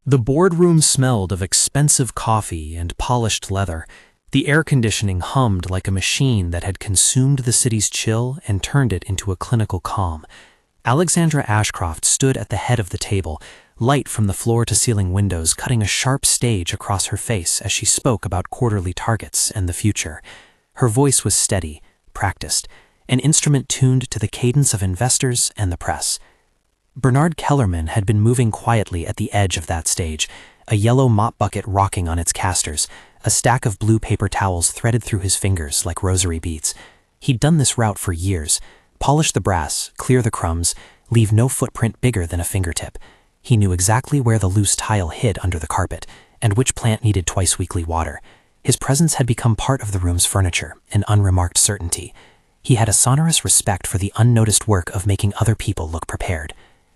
The boardroom smelled of expensive coffee and polished leather. The air conditioning hummed like a machine that had consumed the city's chill and turned it into a clinical calm. Alexandra Ashcroft stood at the head of the table, light from the floor-to-ceiling windows cutting a sharp stage across her face as she spoke about quarterly targets and the future. Her voice was steady, practiced, an instrument tuned to the cadence of investors and the press. Bernard Kellerman had been moving quietly at the edge of that stage, a yellow mop bucket rocking on its casters, a stack of blue paper towels threaded through his fingers like rosary beads. He'd done this route for years. Polish the brass, clear the crumbs, leave no footprint bigger than a fingertip. He knew exactly where the loose tile hid under the carpet, and which plant needed twice-weekly water. His presence had become part of the room's furniture, an unremarked certainty. He had a sonorous respect for the unnoticed work of making other people look prepared.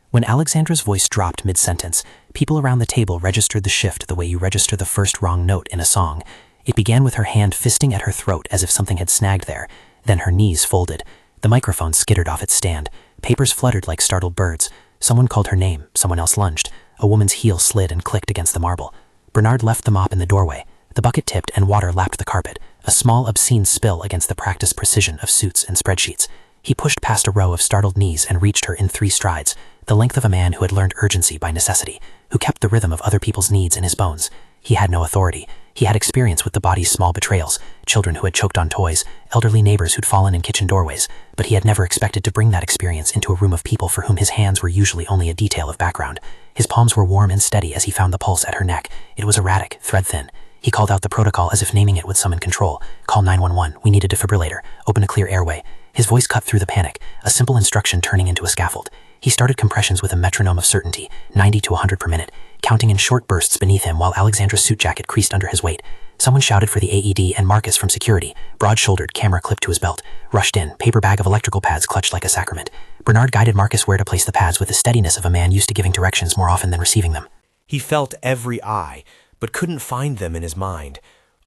When Alexandra's voice dropped mid-sentence, people around the table registered the shift the way you register the first wrong note in a song. It began with her hand fisting at her throat as if something had snagged there. Then her knees folded. The microphone skittered off its stand. Papers fluttered like startled birds. Someone called her name, someone else lunged. A woman's heel slid and clicked against the marble. Bernard left the mop in the doorway. The bucket tipped and water lapped the carpet, a small obscene spill against the practiced precision of suits and spreadsheets. He pushed past a row of startled knees and reached her in 3 strides, the length of a man who had learned urgency by necessity, who kept the rhythm of other people's needs in his bones. He had no authority. He had experience with the body's small betrayals, children who had choked on toys, elderly neighbors who'd fallen in kitchen doorways, but he had never expected to bring that experience into a room of people for whom his hands were usually only a detail of background. His palms were warm and steady as he found the pulse at her neck. It was erratic, thread-thin. He called out the protocol as if naming it would summon control. Call 911, we need a defibrillator. Open a clear airway. His voice cut through the panic, a simple instruction turning into a scaffold. He started compressions with a metronome of certainty, 90 to 100 per minute, counting in short bursts beneath him while Alexandra's suit jacket creased under his weight. Someone shouted for the AED and Marcus from security, broad-shouldered, camera clipped to his belt, rushed in, paper bag of electrical pads clutched like a sacrament. Bernard guided Marcus where to place the pads with the steadiness of a man used to giving directions more often than receiving them. He felt every eye, but couldn't find them in his mind.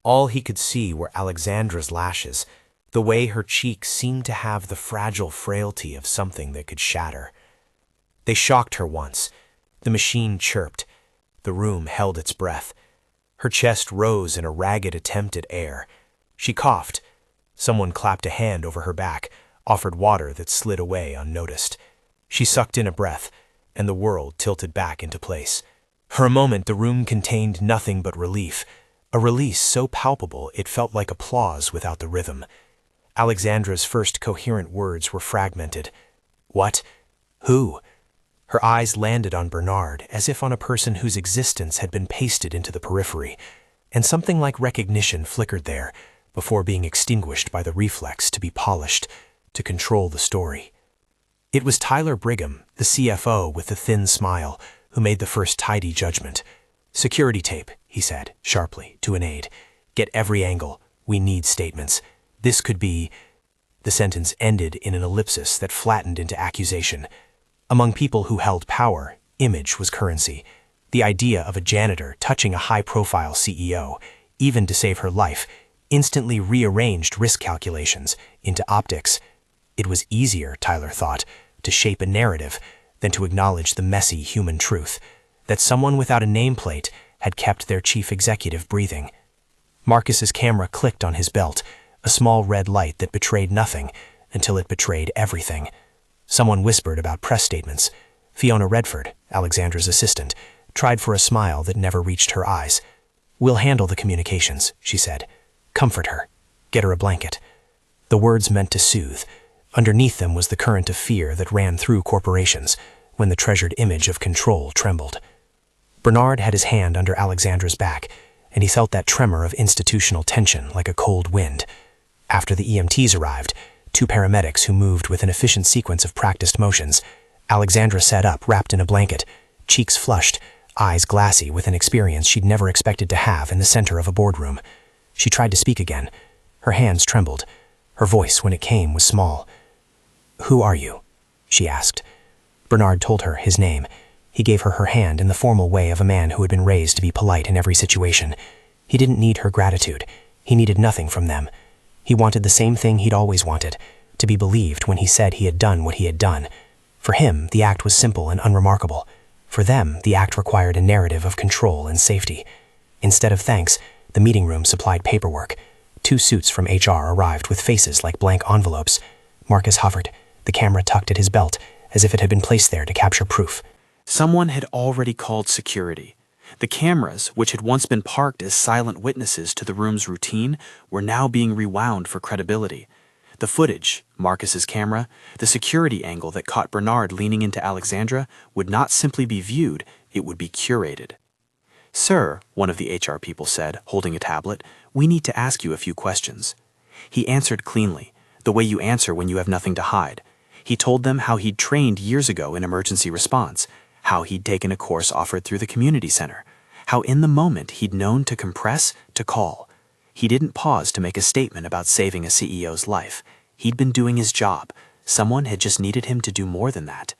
All he could see were Alexandra's lashes, the way her cheeks seemed to have the fragile frailty of something that could shatter. They shocked her once. The machine chirped. The room held its breath. Her chest rose in a ragged attempt at air. She coughed. Someone clapped a hand over her back, offered water that slid away unnoticed. She sucked in a breath, and the world tilted back into place. For a moment, the room contained nothing but relief, a release so palpable it felt like applause without the rhythm. Alexandra's first coherent words were fragmented. What? Who? Her eyes landed on Bernard, as if on a person whose existence had been pasted into the periphery, and something like recognition flickered there, before being extinguished by the reflex to be polished, to control the story. It was Tyler Brigham, the CFO with the thin smile, who made the first tidy judgment. "Security tape," he said, sharply, to an aide. "Get every angle. We need statements. This could be—" The sentence ended in an ellipsis that flattened into accusation. Among people who held power, image was currency. The idea of a janitor touching a high-profile CEO, even to save her life, instantly rearranged risk calculations into optics. It was easier, Tyler thought, to shape a narrative than to acknowledge the messy human truth, that someone without a nameplate had kept their chief executive breathing. Marcus's camera clicked on his belt, a small red light that betrayed nothing until it betrayed everything. Someone whispered about press statements. Fiona Redford, Alexandra's assistant, tried for a smile that never reached her eyes. "We'll handle the communications," she said. "Comfort her. Get her a blanket." The words meant to soothe. Underneath them was the current of fear that ran through corporations when the treasured image of control trembled. Bernard had his hand under Alexandra's back, and he felt that tremor of institutional tension like a cold wind. After the EMTs arrived, 2 paramedics who moved with an efficient sequence of practiced motions, Alexandra sat up, wrapped in a blanket, cheeks flushed, eyes glassy with an experience she'd never expected to have in the center of a boardroom. She tried to speak again. Her hands trembled. Her voice, when it came, was small. "Who are you?" she asked. Bernard told her his name. He gave her her hand in the formal way of a man who had been raised to be polite in every situation. He didn't need her gratitude. He needed nothing from them. He wanted the same thing he'd always wanted, to be believed when he said he had done what he had done. For him, the act was simple and unremarkable. For them, the act required a narrative of control and safety. Instead of thanks, the meeting room supplied paperwork. 2 suits from HR arrived with faces like blank envelopes. Marcus hovered, the camera tucked at his belt, as if it had been placed there to capture proof. Someone had already called security. The cameras, which had once been parked as silent witnesses to the room's routine, were now being rewound for credibility. The footage, Marcus's camera, the security angle that caught Bernard leaning into Alexandra, would not simply be viewed, it would be curated. "Sir," one of the HR people said, holding a tablet, "we need to ask you a few questions." He answered cleanly, the way you answer when you have nothing to hide. He told them how he'd trained years ago in emergency response, how he'd taken a course offered through the community center, how in the moment he'd known to compress, to call. He didn't pause to make a statement about saving a CEO's life. He'd been doing his job. Someone had just needed him to do more than that.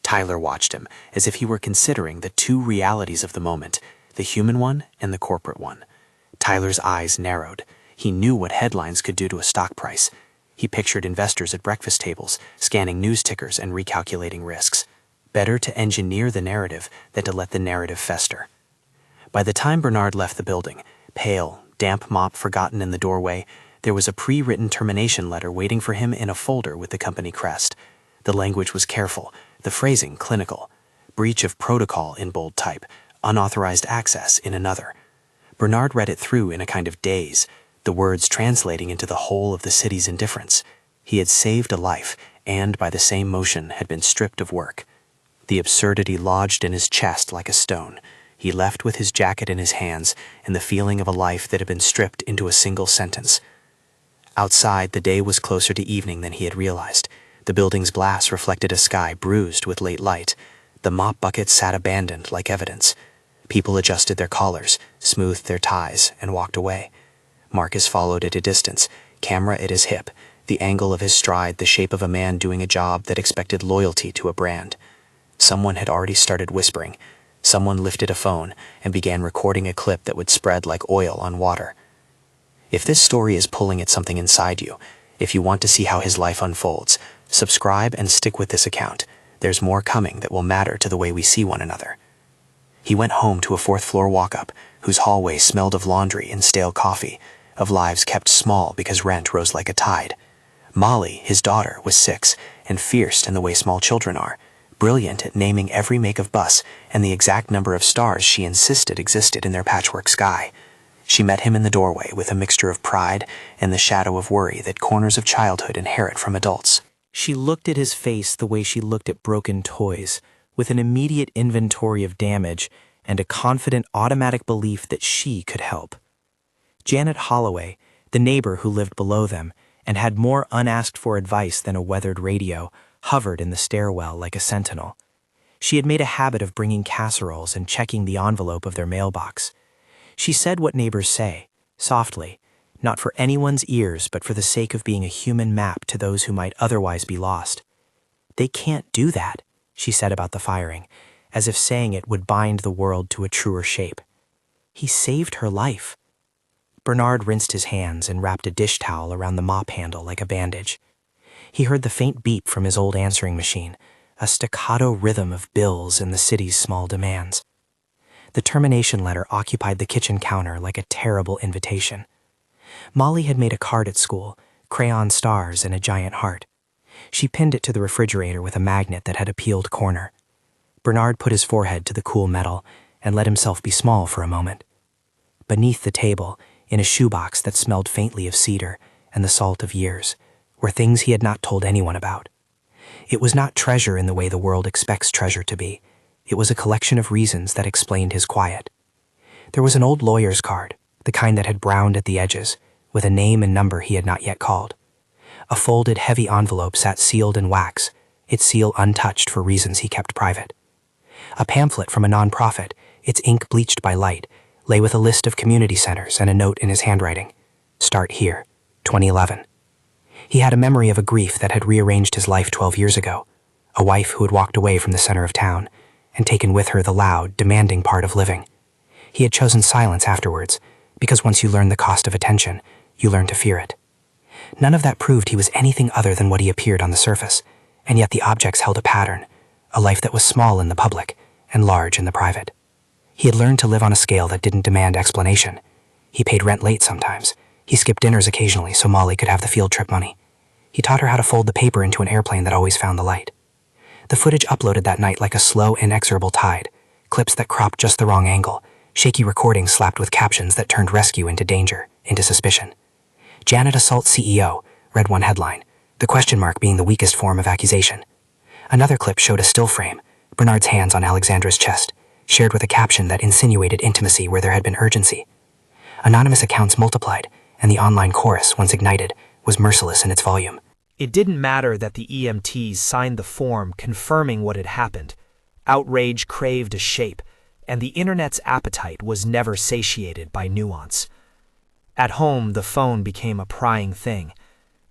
Tyler watched him, as if he were considering the 2 realities of the moment, the human one and the corporate one. Tyler's eyes narrowed. He knew what headlines could do to a stock price. He pictured investors at breakfast tables, scanning news tickers and recalculating risks. Better to engineer the narrative than to let the narrative fester. By the time Bernard left the building, pale, damp mop forgotten in the doorway, there was a pre-written termination letter waiting for him in a folder with the company crest. The language was careful, the phrasing clinical. Breach of protocol in bold type, unauthorized access in another. Bernard read it through in a kind of daze, the words translating into the whole of the city's indifference. He had saved a life, and by the same motion had been stripped of work. The absurdity lodged in his chest like a stone. He left with his jacket in his hands and the feeling of a life that had been stripped into a single sentence. Outside, the day was closer to evening than he had realized. The building's glass reflected a sky bruised with late light. The mop bucket sat abandoned like evidence. People adjusted their collars, smoothed their ties, and walked away. Marcus followed at a distance, camera at his hip, the angle of his stride the shape of a man doing a job that expected loyalty to a brand. Someone had already started whispering. Someone lifted a phone and began recording a clip that would spread like oil on water. If this story is pulling at something inside you, if you want to see how his life unfolds, subscribe and stick with this account. There's more coming that will matter to the way we see one another. He went home to a 4th-floor walk-up, whose hallway smelled of laundry and stale coffee, of lives kept small because rent rose like a tide. Molly, his daughter, was 6 and fierce in the way small children are, brilliant at naming every make of bus and the exact number of stars she insisted existed in their patchwork sky. She met him in the doorway with a mixture of pride and the shadow of worry that corners of childhood inherit from adults. She looked at his face the way she looked at broken toys, with an immediate inventory of damage and a confident automatic belief that she could help. Janet Holloway, the neighbor who lived below them and had more unasked for advice than a weathered radio, hovered in the stairwell like a sentinel. She had made a habit of bringing casseroles and checking the envelope of their mailbox. She said what neighbors say, softly, not for anyone's ears but for the sake of being a human map to those who might otherwise be lost. "They can't do that," she said about the firing, as if saying it would bind the world to a truer shape. He saved her life. Bernard rinsed his hands and wrapped a dish towel around the mop handle like a bandage. He heard the faint beep from his old answering machine, a staccato rhythm of bills and the city's small demands. The termination letter occupied the kitchen counter like a terrible invitation. Molly had made a card at school, crayon stars and a giant heart. She pinned it to the refrigerator with a magnet that had a peeled corner. Bernard put his forehead to the cool metal and let himself be small for a moment. Beneath the table, in a shoebox that smelled faintly of cedar and the salt of years, were things he had not told anyone about. It was not treasure in the way the world expects treasure to be. It was a collection of reasons that explained his quiet. There was an old lawyer's card, the kind that had browned at the edges, with a name and number he had not yet called. A folded, heavy envelope sat sealed in wax, its seal untouched for reasons he kept private. A pamphlet from a nonprofit, its ink bleached by light, lay with a list of community centers and a note in his handwriting. "Start here, 2011. He had a memory of a grief that had rearranged his life 12 years ago, a wife who had walked away from the center of town and taken with her the loud, demanding part of living. He had chosen silence afterwards, because once you learn the cost of attention, you learn to fear it. None of that proved he was anything other than what he appeared on the surface, and yet the objects held a pattern, a life that was small in the public and large in the private. He had learned to live on a scale that didn't demand explanation. He paid rent late sometimes. He skipped dinners occasionally so Molly could have the field trip money. He taught her how to fold the paper into an airplane that always found the light. The footage uploaded that night like a slow, inexorable tide, clips that cropped just the wrong angle, shaky recordings slapped with captions that turned rescue into danger, into suspicion. Janet assault CEO, read one headline, the question mark being the weakest form of accusation. Another clip showed a still frame, Bernard's hands on Alexandra's chest, shared with a caption that insinuated intimacy where there had been urgency. Anonymous accounts multiplied, and the online chorus, once ignited, was merciless in its volume. It didn't matter that the EMTs signed the form confirming what had happened. Outrage craved a shape, and the internet's appetite was never satiated by nuance. At home, the phone became a prying thing.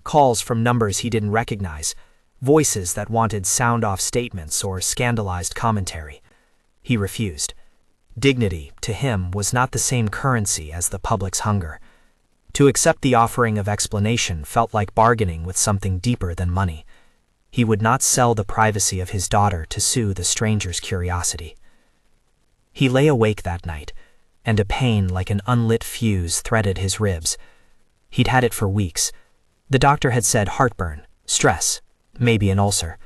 Calls from numbers he didn't recognize, voices that wanted sound-off statements or scandalized commentary. He refused. Dignity, to him, was not the same currency as the public's hunger. To accept the offering of explanation felt like bargaining with something deeper than money. He would not sell the privacy of his daughter to soothe a stranger's curiosity. He lay awake that night, and a pain like an unlit fuse threaded his ribs. He'd had it for weeks. The doctor had said heartburn, stress, maybe an ulcer.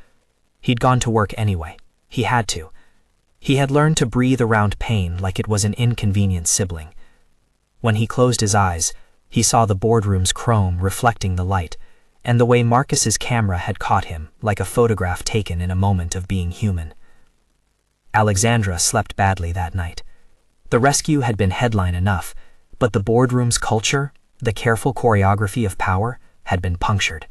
He'd gone to work anyway. He had to. He had learned to breathe around pain like it was an inconvenient sibling. When he closed his eyes, he saw the boardroom's chrome reflecting the light, and the way Marcus's camera had caught him like a photograph taken in a moment of being human. Alexandra slept badly that night. The rescue had been headline enough, but the boardroom's culture, the careful choreography of power, had been punctured.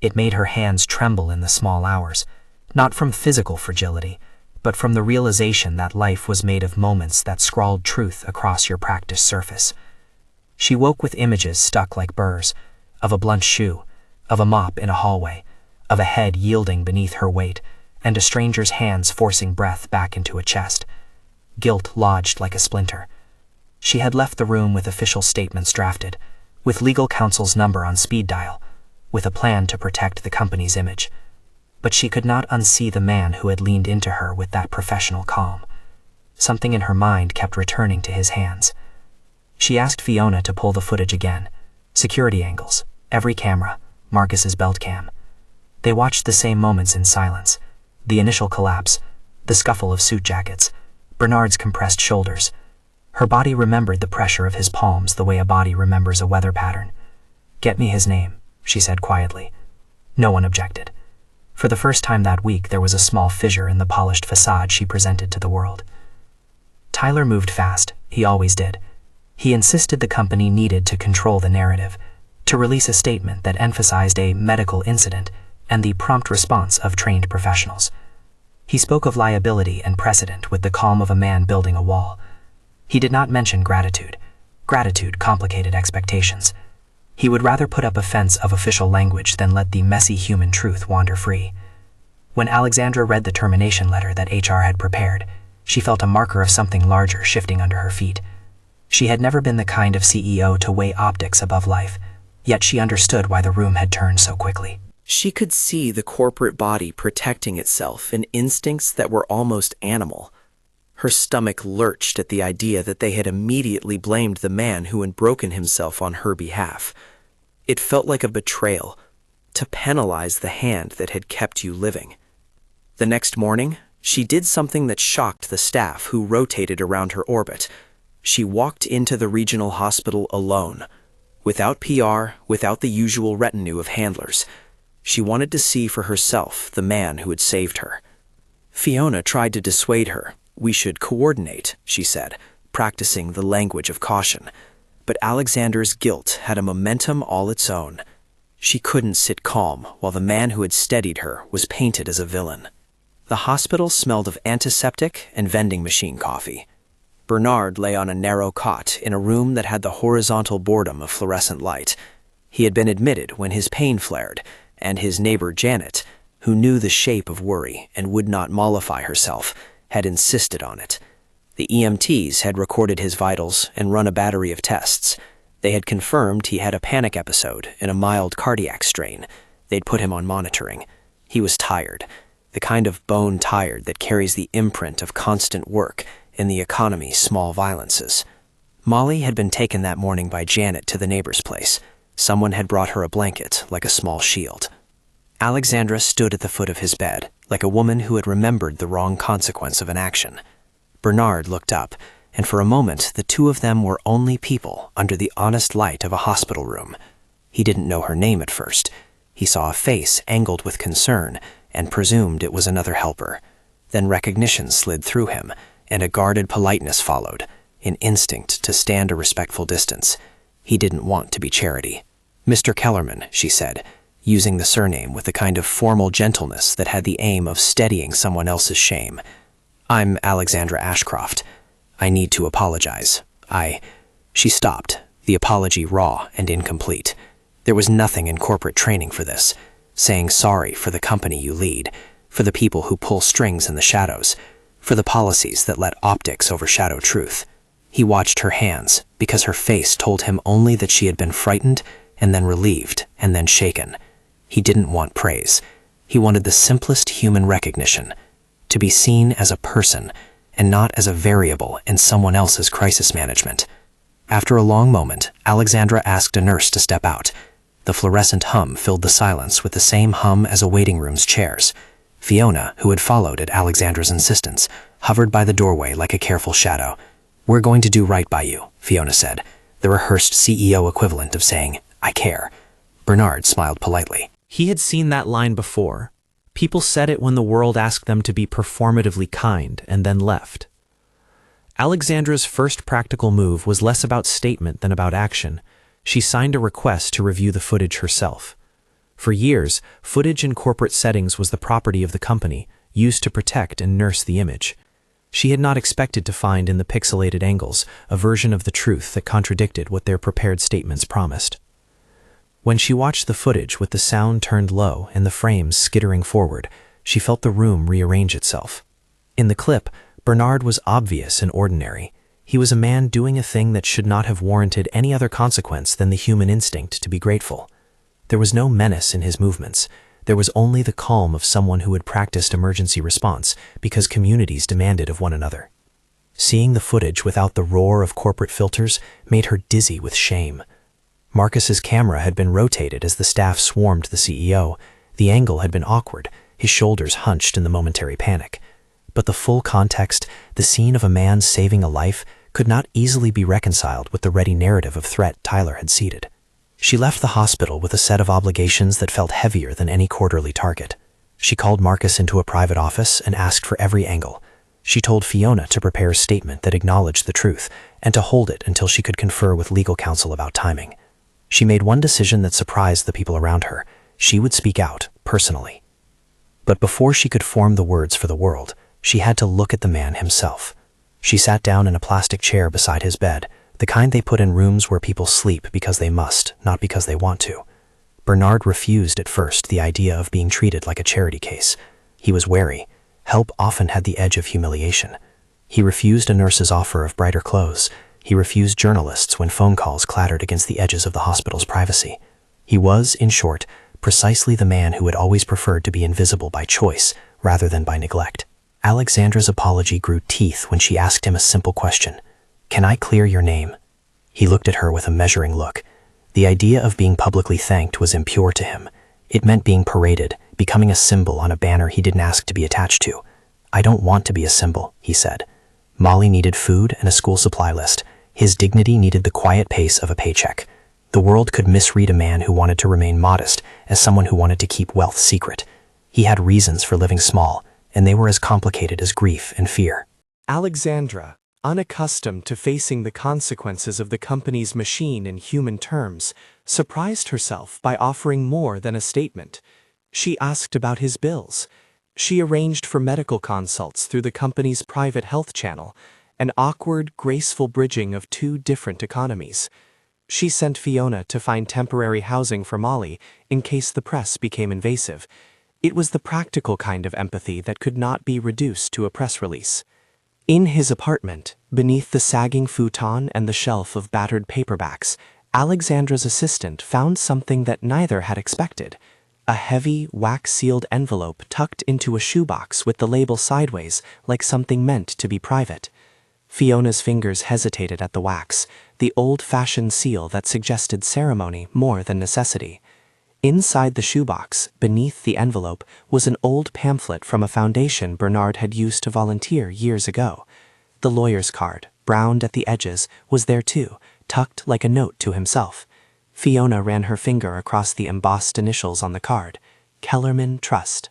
It made her hands tremble in the small hours, not from physical fragility, but from the realization that life was made of moments that scrawled truth across your practiced surface. She woke with images stuck like burrs, of a blunt shoe, of a mop in a hallway, of a head yielding beneath her weight, and a stranger's hands forcing breath back into a chest. Guilt lodged like a splinter. She had left the room with official statements drafted, with legal counsel's number on speed dial, with a plan to protect the company's image. But she could not unsee the man who had leaned into her with that professional calm. Something in her mind kept returning to his hands. She asked Fiona to pull the footage again. Security angles, every camera, Marcus's belt cam. They watched the same moments in silence. The initial collapse, the scuffle of suit jackets, Bernard's compressed shoulders. Her body remembered the pressure of his palms the way a body remembers a weather pattern. "Get me his name," she said quietly. No one objected. For the first time that week, there was a small fissure in the polished facade she presented to the world. Tyler moved fast. He always did. He insisted the company needed to control the narrative, to release a statement that emphasized a medical incident and the prompt response of trained professionals. He spoke of liability and precedent with the calm of a man building a wall. He did not mention gratitude. Gratitude complicated expectations. He would rather put up a fence of official language than let the messy human truth wander free. When Alexandra read the termination letter that HR had prepared, she felt a marker of something larger shifting under her feet. She had never been the kind of CEO to weigh optics above life, yet she understood why the room had turned so quickly. She could see the corporate body protecting itself in instincts that were almost animal. Her stomach lurched at the idea that they had immediately blamed the man who had broken himself on her behalf. It felt like a betrayal, to penalize the hand that had kept you living. The next morning, she did something that shocked the staff who rotated around her orbit. She walked into the regional hospital alone, without PR, without the usual retinue of handlers. She wanted to see for herself the man who had saved her. Fiona tried to dissuade her. "We should coordinate," she said, practicing the language of caution. But Alexandra's guilt had a momentum all its own. She couldn't sit calm while the man who had steadied her was painted as a villain. The hospital smelled of antiseptic and vending machine coffee. Bernard lay on a narrow cot in a room that had the horizontal boredom of fluorescent light. He had been admitted when his pain flared, and his neighbor Janet, who knew the shape of worry and would not mollify herself, had insisted on it. The EMTs had recorded his vitals and run a battery of tests. They had confirmed he had a panic episode and a mild cardiac strain. They'd put him on monitoring. He was tired. the kind of bone-tired that carries the imprint of constant work in the economy's small violences. Molly had been taken that morning by Janet to the neighbor's place. Someone had brought her a blanket, like a small shield. Alexandra stood at the foot of his bed, like a woman who had remembered the wrong consequence of an action. Bernard looked up, and for a moment the two of them were only people under the honest light of a hospital room. He didn't know her name at first. He saw a face angled with concern and presumed it was another helper. Then recognition slid through him, and a guarded politeness followed, an instinct to stand a respectful distance. He didn't want to be Charity. "Mr. Kellerman," she said, using the surname with the kind of formal gentleness that had the aim of steadying someone else's shame. "I'm Alexandra Ashcroft. I need to apologize. She stopped, the apology raw and incomplete. There was nothing in corporate training for this. Saying sorry for the company you lead, for the people who pull strings in the shadows, for the policies that let optics overshadow truth. He watched her hands, because her face told him only that she had been frightened, and then relieved, and then shaken. He didn't want praise. He wanted the simplest human recognition, to be seen as a person, and not as a variable in someone else's crisis management. After a long moment, Alexandra asked a nurse to step out. The fluorescent hum filled the silence with the same hum as a waiting room's chairs. Fiona, who had followed at Alexandra's insistence, hovered by the doorway like a careful shadow. "We're going to do right by you," Fiona said, the rehearsed CEO equivalent of saying, "I care." Bernard smiled politely. He had seen that line before. People said it when the world asked them to be performatively kind and then left. Alexandra's first practical move was less about statement than about action. She signed a request to review the footage herself. For years, footage in corporate settings was the property of the company, used to protect and nurse the image. She had not expected to find in the pixelated angles a version of the truth that contradicted what their prepared statements promised. When she watched the footage with the sound turned low and the frames skittering forward, she felt the room rearrange itself. In the clip, Bernard was obvious and ordinary. He was a man doing a thing that should not have warranted any other consequence than the human instinct to be grateful. There was no menace in his movements. There was only the calm of someone who had practiced emergency response because communities demanded of one another. Seeing the footage without the roar of corporate filters made her dizzy with shame. Marcus's camera had been rotated as the staff swarmed the CEO. The angle had been awkward, his shoulders hunched in the momentary panic. But the full context, the scene of a man saving a life, could not easily be reconciled with the ready narrative of threat Tyler had seeded. She left the hospital with a set of obligations that felt heavier than any quarterly target. She called Marcus into a private office and asked for every angle. She told Fiona to prepare a statement that acknowledged the truth and to hold it until she could confer with legal counsel about timing. She made one decision that surprised the people around her. She would speak out, personally. But before she could form the words for the world, she had to look at the man himself. She sat down in a plastic chair beside his bed, the kind they put in rooms where people sleep because they must, not because they want to. Bernard refused at first the idea of being treated like a charity case. He was wary. Help often had the edge of humiliation. He refused a nurse's offer of brighter clothes. He refused journalists when phone calls clattered against the edges of the hospital's privacy. He was, in short, precisely the man who had always preferred to be invisible by choice rather than by neglect. Alexandra's apology grew teeth when she asked him a simple question. "Can I clear your name?" He looked at her with a measuring look. The idea of being publicly thanked was impure to him. It meant being paraded, becoming a symbol on a banner he didn't ask to be attached to. "I don't want to be a symbol," he said. Molly needed food and a school supply list. His dignity needed the quiet pace of a paycheck. The world could misread a man who wanted to remain modest as someone who wanted to keep wealth secret. He had reasons for living small, and they were as complicated as grief and fear. Alexandra, unaccustomed to facing the consequences of the company's machine in human terms, surprised herself by offering more than a statement. She asked about his bills. She arranged for medical consults through the company's private health channel, an awkward, graceful bridging of two different economies. She sent Fiona to find temporary housing for Molly in case the press became invasive. It was the practical kind of empathy that could not be reduced to a press release. In his apartment, beneath the sagging futon and the shelf of battered paperbacks, Alexandra's assistant found something that neither had expected: a heavy, wax-sealed envelope tucked into a shoebox with the label sideways like something meant to be private. Fiona's fingers hesitated at the wax, the old-fashioned seal that suggested ceremony more than necessity. Inside the shoebox, beneath the envelope, was an old pamphlet from a foundation Bernard had used to volunteer years ago. The lawyer's card, browned at the edges, was there too, tucked like a note to himself. Fiona ran her finger across the embossed initials on the card. Kellerman Trust.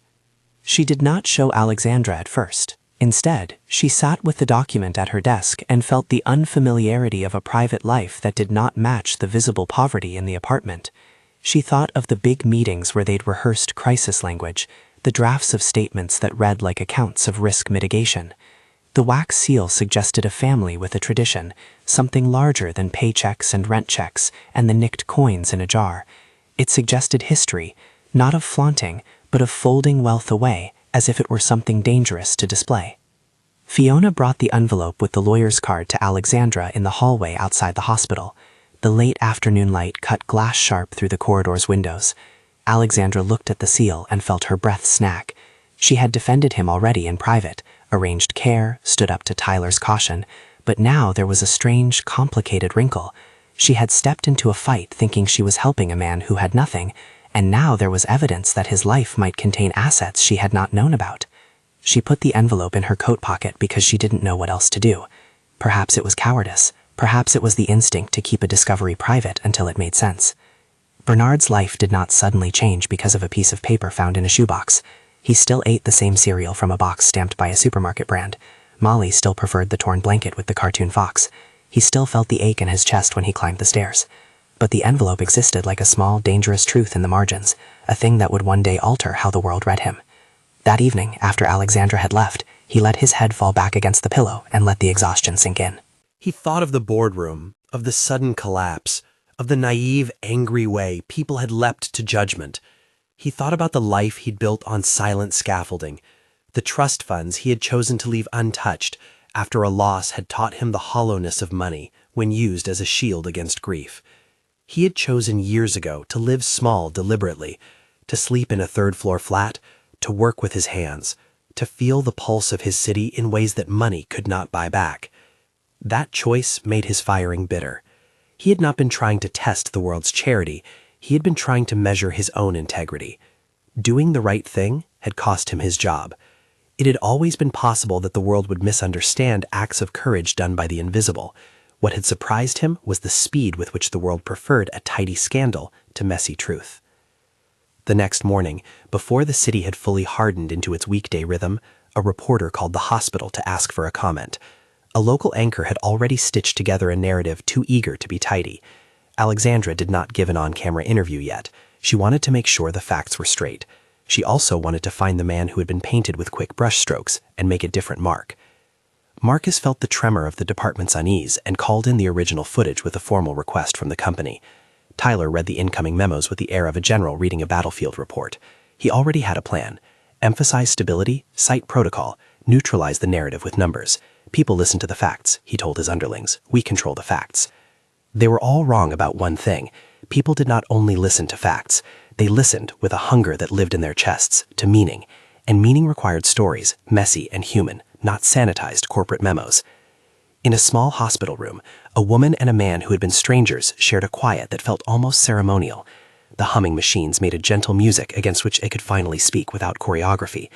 She did not show Alexandra at first. Instead, she sat with the document at her desk and felt the unfamiliarity of a private life that did not match the visible poverty in the apartment. She thought of the big meetings where they'd rehearsed crisis language, the drafts of statements that read like accounts of risk mitigation. The wax seal suggested a family with a tradition, something larger than paychecks and rent checks and the nicked coins in a jar. It suggested history, not of flaunting, but of folding wealth away as if it were something dangerous to display. Fiona brought the envelope with the lawyer's card to Alexandra in the hallway outside the hospital. The late afternoon light cut glass sharp through the corridor's windows. Alexandra looked at the seal and felt her breath snag. She had defended him already in private, arranged care, stood up to Tyler's caution, but now there was a strange, complicated wrinkle. She had stepped into a fight thinking she was helping a man who had nothing, and now there was evidence that his life might contain assets she had not known about. She put the envelope in her coat pocket because she didn't know what else to do. Perhaps it was cowardice. Perhaps it was the instinct to keep a discovery private until it made sense. Bernard's life did not suddenly change because of a piece of paper found in a shoebox. He still ate the same cereal from a box stamped by a supermarket brand. Molly still preferred the torn blanket with the cartoon fox. He still felt the ache in his chest when he climbed the stairs. But the envelope existed like a small, dangerous truth in the margins, a thing that would one day alter how the world read him. That evening, after Alexandra had left, he let his head fall back against the pillow and let the exhaustion sink in. He thought of the boardroom, of the sudden collapse, of the naive, angry way people had leapt to judgment. He thought about the life he'd built on silent scaffolding, the trust funds he had chosen to leave untouched after a loss had taught him the hollowness of money when used as a shield against grief. He had chosen years ago to live small deliberately, to sleep in a third-floor flat, to work with his hands, to feel the pulse of his city in ways that money could not buy back. That choice made his firing bitter. He had not been trying to test the world's charity. He had been trying to measure his own integrity. Doing the right thing had cost him his job. It had always been possible that the world would misunderstand acts of courage done by the invisible. What had surprised him was the speed with which the world preferred a tidy scandal to messy truth. The next morning, before the city had fully hardened into its weekday rhythm, a reporter called the hospital to ask for a comment. A local anchor had already stitched together a narrative too eager to be tidy. Alexandra did not give an on-camera interview yet. She wanted to make sure the facts were straight. She also wanted to find the man who had been painted with quick brushstrokes and make a different mark. Marcus felt the tremor of the department's unease and called in the original footage with a formal request from the company. Tyler read the incoming memos with the air of a general reading a battlefield report. He already had a plan. Emphasize stability, cite protocol, neutralize the narrative with numbers. People listen to the facts, he told his underlings. We control the facts. They were all wrong about one thing. People did not only listen to facts. They listened with a hunger that lived in their chests, to meaning. And meaning required stories, messy and human, not sanitized corporate memos. In a small hospital room, a woman and a man who had been strangers shared a quiet that felt almost ceremonial. The humming machines made a gentle music against which it could finally speak without choreography.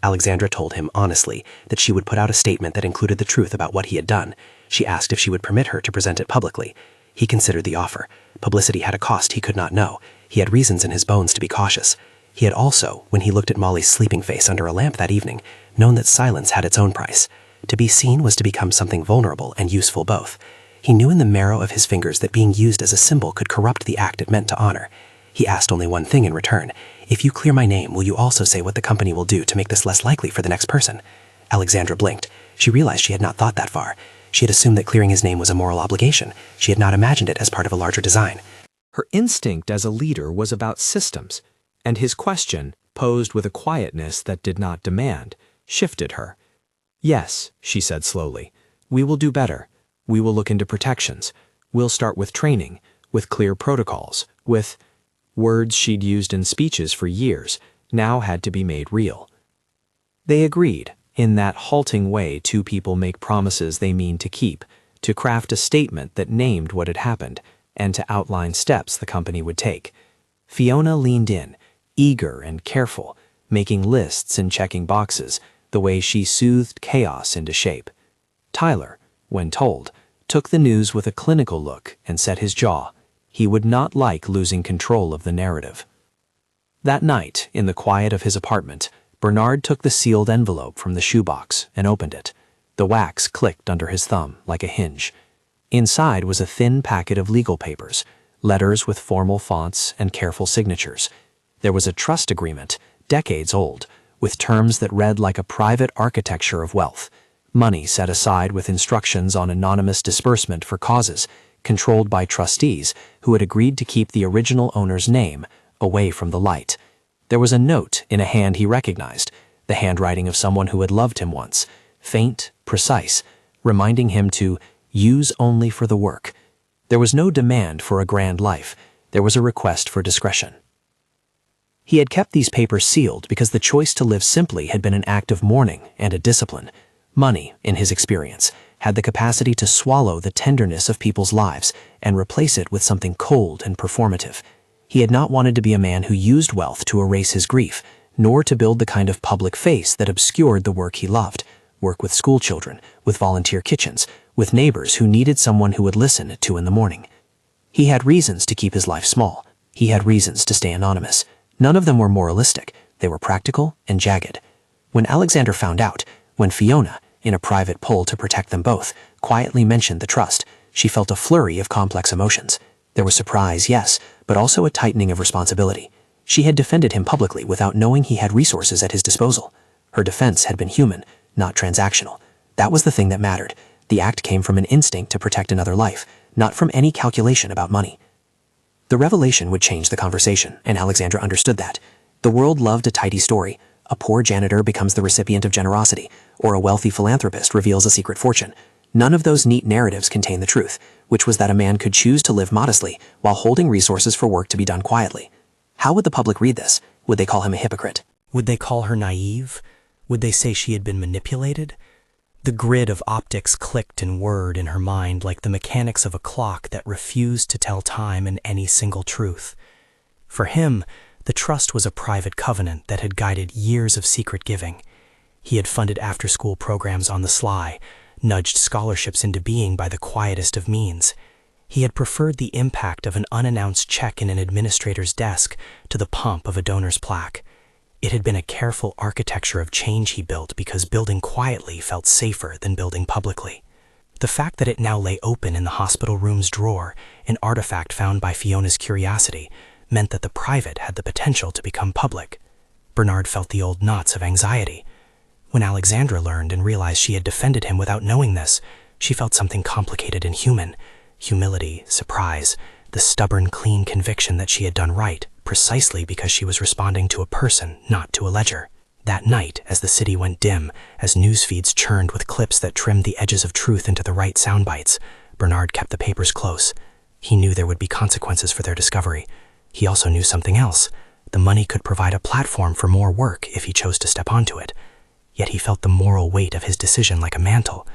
Alexandra told him honestly that she would put out a statement that included the truth about what he had done. She asked if she would permit her to present it publicly. He considered the offer. Publicity had a cost he could not know. He had reasons in his bones to be cautious. He had also, when he looked at Molly's sleeping face under a lamp that evening, known that silence had its own price. To be seen was to become something vulnerable and useful both. He knew in the marrow of his fingers that being used as a symbol could corrupt the act it meant to honor. He asked only one thing in return. If you clear my name, will you also say what the company will do to make this less likely for the next person? Alexandra blinked. She realized she had not thought that far. She had assumed that clearing his name was a moral obligation. She had not imagined it as part of a larger design. Her instinct as a leader was about systems, and his question, posed with a quietness that did not demand, shifted her. Yes, she said slowly, we will do better. We will look into protections. We'll start with training, with clear protocols, with... Words she'd used in speeches for years now had to be made real. They agreed, in that halting way two people make promises they mean to keep, to craft a statement that named what had happened and to outline steps the company would take. Fiona leaned in, eager and careful, making lists and checking boxes, the way she soothed chaos into shape. Tyler, when told, took the news with a clinical look and set his jaw. He would not like losing control of the narrative. That night, in the quiet of his apartment, Bernard took the sealed envelope from the shoebox and opened it. The wax clicked under his thumb like a hinge. Inside was a thin packet of legal papers, letters with formal fonts and careful signatures. There was a trust agreement, decades old, with terms that read like a private architecture of wealth. Money set aside with instructions on anonymous disbursement for causes, controlled by trustees who had agreed to keep the original owner's name away from the light. There was a note in a hand he recognized, the handwriting of someone who had loved him once, faint, precise, reminding him to use only for the work. There was no demand for a grand life. There was a request for discretion. He had kept these papers sealed because the choice to live simply had been an act of mourning and a discipline. Money, in his experience, had the capacity to swallow the tenderness of people's lives and replace it with something cold and performative. He had not wanted to be a man who used wealth to erase his grief, nor to build the kind of public face that obscured the work he loved. Work with school children, with volunteer kitchens, with neighbors who needed someone who would listen at 2 in the morning. He had reasons to keep his life small. He had reasons to stay anonymous. None of them were moralistic. They were practical and jagged. When Alexandra found out, when Fiona, in a private poll to protect them both, quietly mentioned the trust, she felt a flurry of complex emotions. There was surprise, yes, but also a tightening of responsibility. She had defended him publicly without knowing he had resources at his disposal. Her defense had been human, not transactional. That was the thing that mattered. The act came from an instinct to protect another life, not from any calculation about money. The revelation would change the conversation, and Alexandra understood that. The world loved a tidy story. A poor janitor becomes the recipient of generosity, or a wealthy philanthropist reveals a secret fortune. None of those neat narratives contain the truth, which was that a man could choose to live modestly while holding resources for work to be done quietly. How would the public read this? Would they call him a hypocrite? Would they call her naive? Would they say she had been manipulated? The grid of optics clicked and whirred in her mind like the mechanics of a clock that refused to tell time in any single truth. For him, the trust was a private covenant that had guided years of secret giving. He had funded after-school programs on the sly, nudged scholarships into being by the quietest of means. He had preferred the impact of an unannounced check in an administrator's desk to the pomp of a donor's plaque. It had been a careful architecture of change he built because building quietly felt safer than building publicly. The fact that it now lay open in the hospital room's drawer, an artifact found by Fiona's curiosity, meant that the private had the potential to become public. Bernard felt the old knots of anxiety. When Alexandra learned and realized she had defended him without knowing this, she felt something complicated and human. Humility, surprise, the stubborn, clean conviction that she had done right, precisely because she was responding to a person, not to a ledger. That night, as the city went dim, as news feeds churned with clips that trimmed the edges of truth into the right sound bites, Bernard kept the papers close. He knew there would be consequences for their discovery. He also knew something else. The money could provide a platform for more work if he chose to step onto it. Yet he felt the moral weight of his decision like a mantle.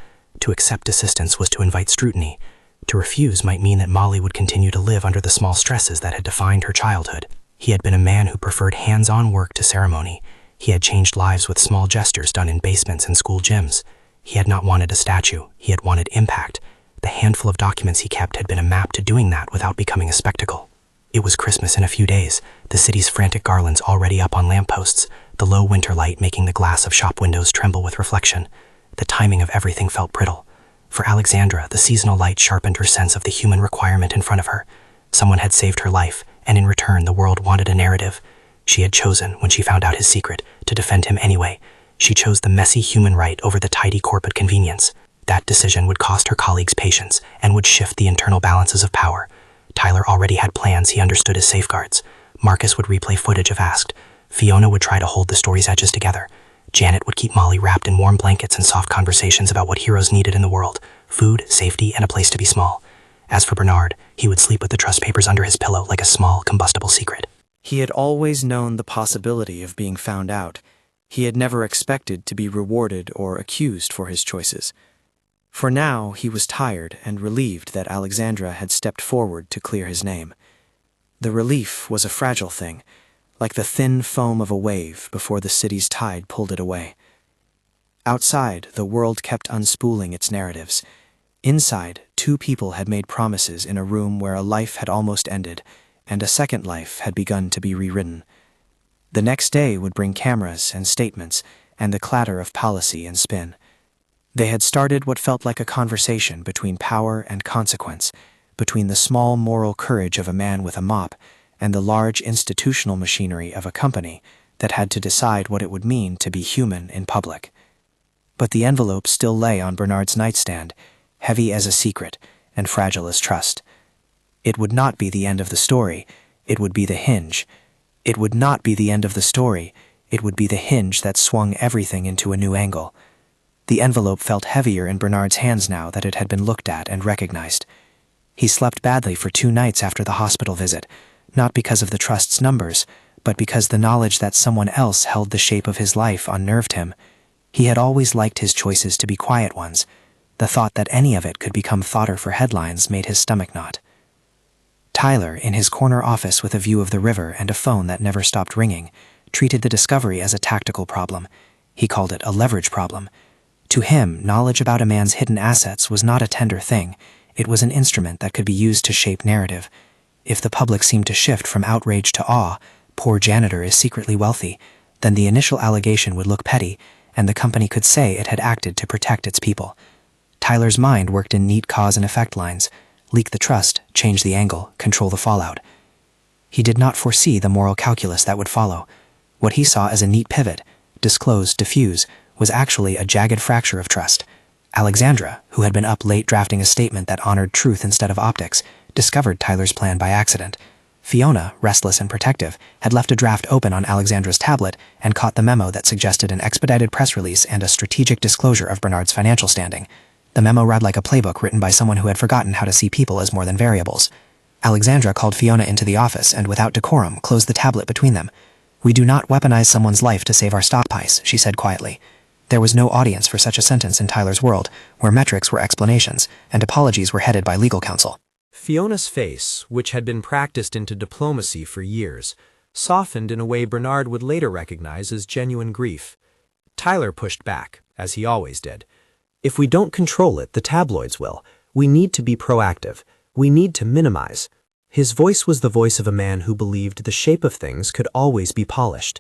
To accept assistance was to invite scrutiny. To refuse might mean that Molly would continue to live under the small stresses that had defined her childhood. He had been a man who preferred hands-on work to ceremony. He had changed lives with small gestures done in basements and school gyms. He had not wanted a statue. He had wanted impact. The handful of documents he kept had been a map to doing that without becoming a spectacle. It was Christmas in a few days, the city's frantic garlands already up on lampposts, the low winter light making the glass of shop windows tremble with reflection. The timing of everything felt brittle. For Alexandra, the seasonal light sharpened her sense of the human requirement in front of her. Someone had saved her life, and in return the world wanted a narrative. She had chosen, when she found out his secret, to defend him anyway. She chose the messy human right over the tidy corporate convenience. That decision would cost her colleagues patience and would shift the internal balances of power. Tyler already had plans he understood as safeguards. Marcus would replay footage if asked. Fiona would try to hold the story's edges together. Janet would keep Molly wrapped in warm blankets and soft conversations about what heroes needed in the world: food, safety, and a place to be small. As for Bernard, he would sleep with the trust papers under his pillow like a small, combustible secret. He had always known the possibility of being found out. He had never expected to be rewarded or accused for his choices. For now, he was tired and relieved that Alexandra had stepped forward to clear his name. The relief was a fragile thing, like the thin foam of a wave before the city's tide pulled it away. Outside, the world kept unspooling its narratives. Inside, two people had made promises in a room where a life had almost ended, and a second life had begun to be rewritten. The next day would bring cameras and statements and the clatter of policy and spin. They had started what felt like a conversation between power and consequence, between the small moral courage of a man with a mop and the large institutional machinery of a company that had to decide what it would mean to be human in public. But the envelope still lay on Bernard's nightstand, heavy as a secret and fragile as trust. It would not be the end of the story, it would be the hinge. It would not be the end of the story, it would be the hinge that swung everything into a new angle. The envelope felt heavier in Bernard's hands now that it had been looked at and recognized. He slept badly for 2 nights after the hospital visit, not because of the trust's numbers, but because the knowledge that someone else held the shape of his life unnerved him. He had always liked his choices to be quiet ones. The thought that any of it could become fodder for headlines made his stomach knot. Tyler, in his corner office with a view of the river and a phone that never stopped ringing, treated the discovery as a tactical problem. He called it a leverage problem. To him, knowledge about a man's hidden assets was not a tender thing. It was an instrument that could be used to shape narrative. If the public seemed to shift from outrage to awe, poor Janitor is secretly wealthy, then the initial allegation would look petty, and the company could say it had acted to protect its people. Tyler's mind worked in neat cause and effect lines. Leak the trust, change the angle, control the fallout. He did not foresee the moral calculus that would follow. What he saw as a neat pivot, disclose, diffuse, was actually a jagged fracture of trust. Alexandra, who had been up late drafting a statement that honored truth instead of optics, discovered Tyler's plan by accident. Fiona, restless and protective, had left a draft open on Alexandra's tablet and caught the memo that suggested an expedited press release and a strategic disclosure of Bernard's financial standing. The memo read like a playbook written by someone who had forgotten how to see people as more than variables. Alexandra called Fiona into the office and, without decorum, closed the tablet between them. "We do not weaponize someone's life to save our stock price," she said quietly. There was no audience for such a sentence in Tyler's world, where metrics were explanations and apologies were headed by legal counsel. Fiona's face, which had been practiced into diplomacy for years, softened in a way Bernard would later recognize as genuine grief. Tyler pushed back, as he always did. "If we don't control it, the tabloids will. We need to be proactive. We need to minimize." His voice was the voice of a man who believed the shape of things could always be polished.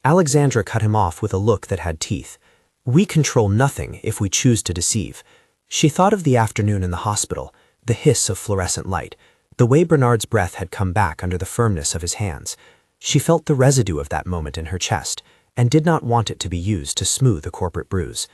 Alexandra cut him off with a look that had teeth. "We control nothing if we choose to deceive." She thought of the afternoon in the hospital, the hiss of fluorescent light, the way Bernard's breath had come back under the firmness of his hands. She felt the residue of that moment in her chest, and did not want it to be used to smooth a corporate bruise.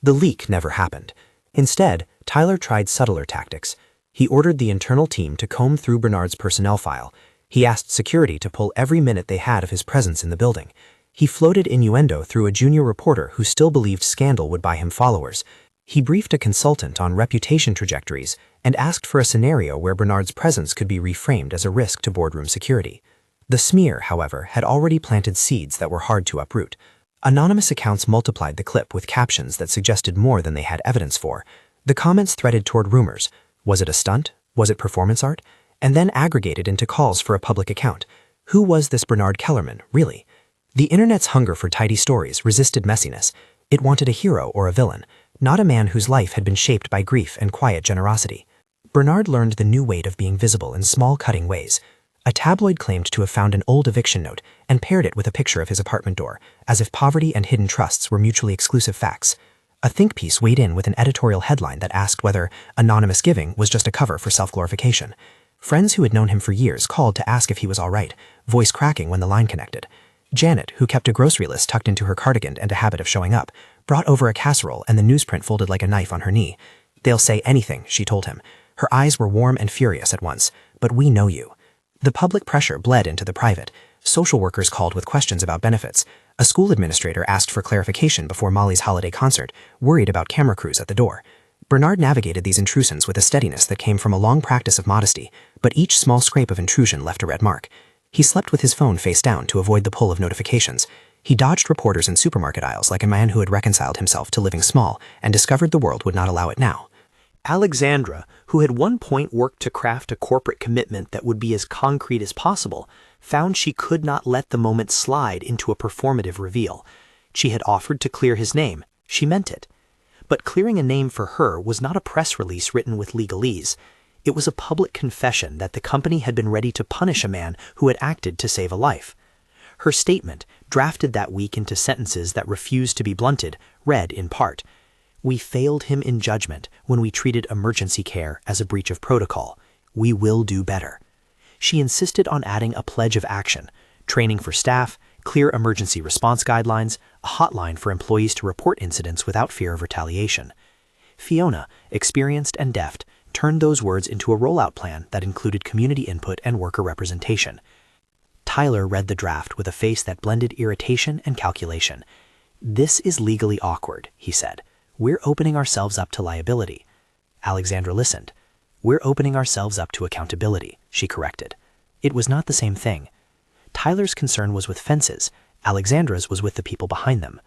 The leak never happened. Instead, Tyler tried subtler tactics. He ordered the internal team to comb through Bernard's personnel file. He asked security to pull every minute they had of his presence in the building. He floated innuendo through a junior reporter who still believed scandal would buy him followers. He briefed a consultant on reputation trajectories and asked for a scenario where Bernard's presence could be reframed as a risk to boardroom security. The smear, however, had already planted seeds that were hard to uproot. Anonymous accounts multiplied the clip with captions that suggested more than they had evidence for. The comments threaded toward rumors. Was it a stunt? Was it performance art? And then aggregated into calls for a public account. Who was this Bernard Kellerman, really? The internet's hunger for tidy stories resisted messiness. It wanted a hero or a villain, not a man whose life had been shaped by grief and quiet generosity. Bernard learned the new weight of being visible in small, cutting ways. A tabloid claimed to have found an old eviction note and paired it with a picture of his apartment door, as if poverty and hidden trusts were mutually exclusive facts. A think piece weighed in with an editorial headline that asked whether anonymous giving was just a cover for self-glorification. Friends who had known him for years called to ask if he was all right, voice cracking when the line connected. Janet, who kept a grocery list tucked into her cardigan and a habit of showing up, brought over a casserole and the newsprint folded like a knife on her knee. "They'll say anything," she told him. Her eyes were warm and furious at once. "But we know you." The public pressure bled into the private. Social workers called with questions about benefits. A school administrator asked for clarification before Molly's holiday concert, worried about camera crews at the door. Bernard navigated these intrusions with a steadiness that came from a long practice of modesty, but each small scrape of intrusion left a red mark. He slept with his phone face down to avoid the pull of notifications. He dodged reporters in supermarket aisles like a man who had reconciled himself to living small and discovered the world would not allow it now. Alexandra, who had one point worked to craft a corporate commitment that would be as concrete as possible, found she could not let the moment slide into a performative reveal. She had offered to clear his name. She meant it. But clearing a name for her was not a press release written with legalese. It was a public confession that the company had been ready to punish a man who had acted to save a life. Her statement, drafted that week into sentences that refused to be blunted, read in part, "We failed him in judgment when we treated emergency care as a breach of protocol. We will do better." She insisted on adding a pledge of action, training for staff, clear emergency response guidelines, a hotline for employees to report incidents without fear of retaliation. Fiona, experienced and deft, turned those words into a rollout plan that included community input and worker representation. Tyler read the draft with a face that blended irritation and calculation. "This is legally awkward," he said. "We're opening ourselves up to liability." Alexandra listened. "We're opening ourselves up to accountability," she corrected. It was not the same thing. Tyler's concern was with fences. Alexandra's was with the people behind them.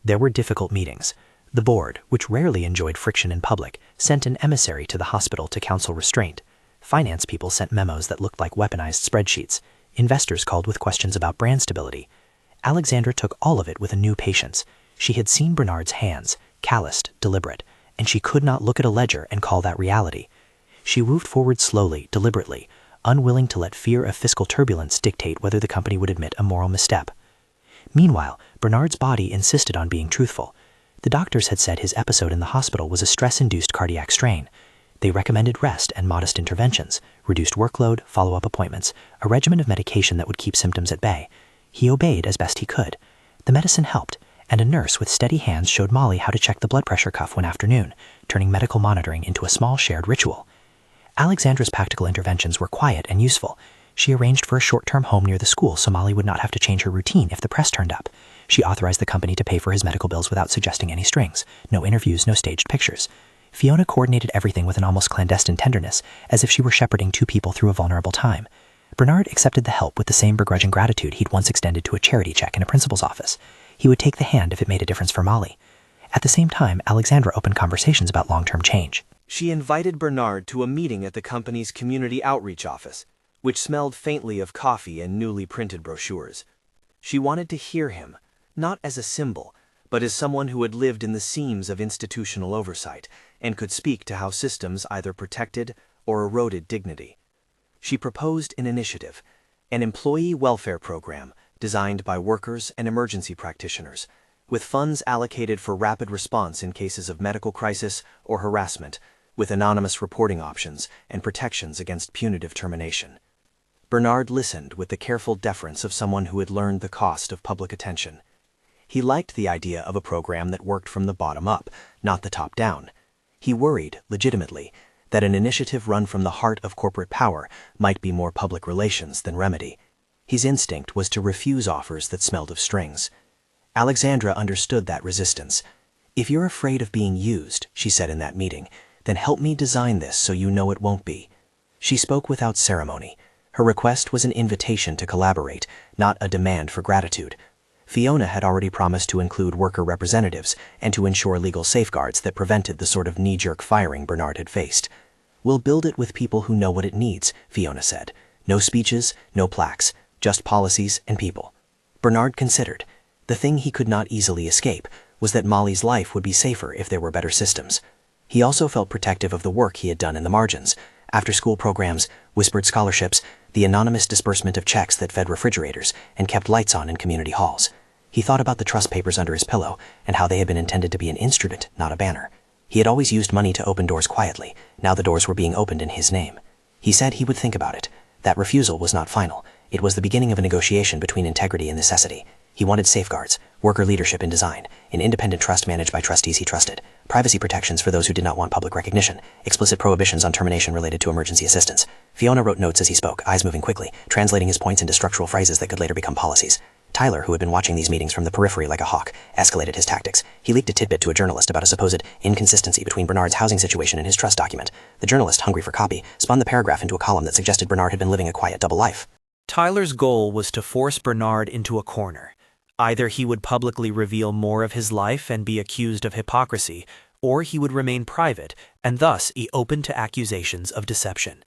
There were difficult meetings. The board, which rarely enjoyed friction in public, sent an emissary to the hospital to counsel restraint. Finance people sent memos that looked like weaponized spreadsheets. Investors called with questions about brand stability. Alexandra took all of it with a new patience. She had seen Bernard's hands, calloused, deliberate, and she could not look at a ledger and call that reality. She moved forward slowly, deliberately, unwilling to let fear of fiscal turbulence dictate whether the company would admit a moral misstep. Meanwhile, Bernard's body insisted on being truthful. The doctors had said his episode in the hospital was a stress-induced cardiac strain. They recommended rest and modest interventions, reduced workload, follow-up appointments, a regimen of medication that would keep symptoms at bay. He obeyed as best he could. The medicine helped, and a nurse with steady hands showed Molly how to check the blood pressure cuff one afternoon, turning medical monitoring into a small shared ritual. Alexandra's practical interventions were quiet and useful. She arranged for a short-term home near the school so Molly would not have to change her routine if the press turned up. She authorized the company to pay for his medical bills without suggesting any strings. No interviews, no staged pictures. Fiona coordinated everything with an almost clandestine tenderness, as if she were shepherding two people through a vulnerable time. Bernard accepted the help with the same begrudging gratitude he'd once extended to a charity check in a principal's office. He would take the hand if it made a difference for Molly. At the same time, Alexandra opened conversations about long-term change. She invited Bernard to a meeting at the company's community outreach office, which smelled faintly of coffee and newly printed brochures. She wanted to hear him, not as a symbol, but as someone who had lived in the seams of institutional oversight and could speak to how systems either protected or eroded dignity. She proposed an initiative, an employee welfare program designed by workers and emergency practitioners, with funds allocated for rapid response in cases of medical crisis or harassment, with anonymous reporting options and protections against punitive termination. Bernard listened with the careful deference of someone who had learned the cost of public attention. He liked the idea of a program that worked from the bottom up, not the top down. He worried, legitimately, that an initiative run from the heart of corporate power might be more public relations than remedy. His instinct was to refuse offers that smelled of strings. Alexandra understood that resistance. "If you're afraid of being used," she said in that meeting, "then help me design this so you know it won't be." She spoke without ceremony. Her request was an invitation to collaborate, not a demand for gratitude. Fiona had already promised to include worker representatives and to ensure legal safeguards that prevented the sort of knee-jerk firing Bernard had faced. "We'll build it with people who know what it needs," Fiona said. "No speeches, no plaques, just policies and people." Bernard considered. The thing he could not easily escape was that Molly's life would be safer if there were better systems. He also felt protective of the work he had done in the margins, after-school programs, whispered scholarships, the anonymous disbursement of checks that fed refrigerators and kept lights on in community halls. He thought about the trust papers under his pillow and how they had been intended to be an instrument, not a banner. He had always used money to open doors quietly. Now the doors were being opened in his name. He said he would think about it. That refusal was not final. It was the beginning of a negotiation between integrity and necessity. He wanted safeguards, worker leadership in design, an independent trust managed by trustees he trusted, privacy protections for those who did not want public recognition, explicit prohibitions on termination related to emergency assistance. Fiona wrote notes as he spoke, eyes moving quickly, translating his points into structural phrases that could later become policies. Tyler, who had been watching these meetings from the periphery like a hawk, escalated his tactics. He leaked a tidbit to a journalist about a supposed inconsistency between Bernard's housing situation and his trust document. The journalist, hungry for copy, spun the paragraph into a column that suggested Bernard had been living a quiet double life. Tyler's goal was to force Bernard into a corner. Either he would publicly reveal more of his life and be accused of hypocrisy, or he would remain private and thus be open to accusations of deception.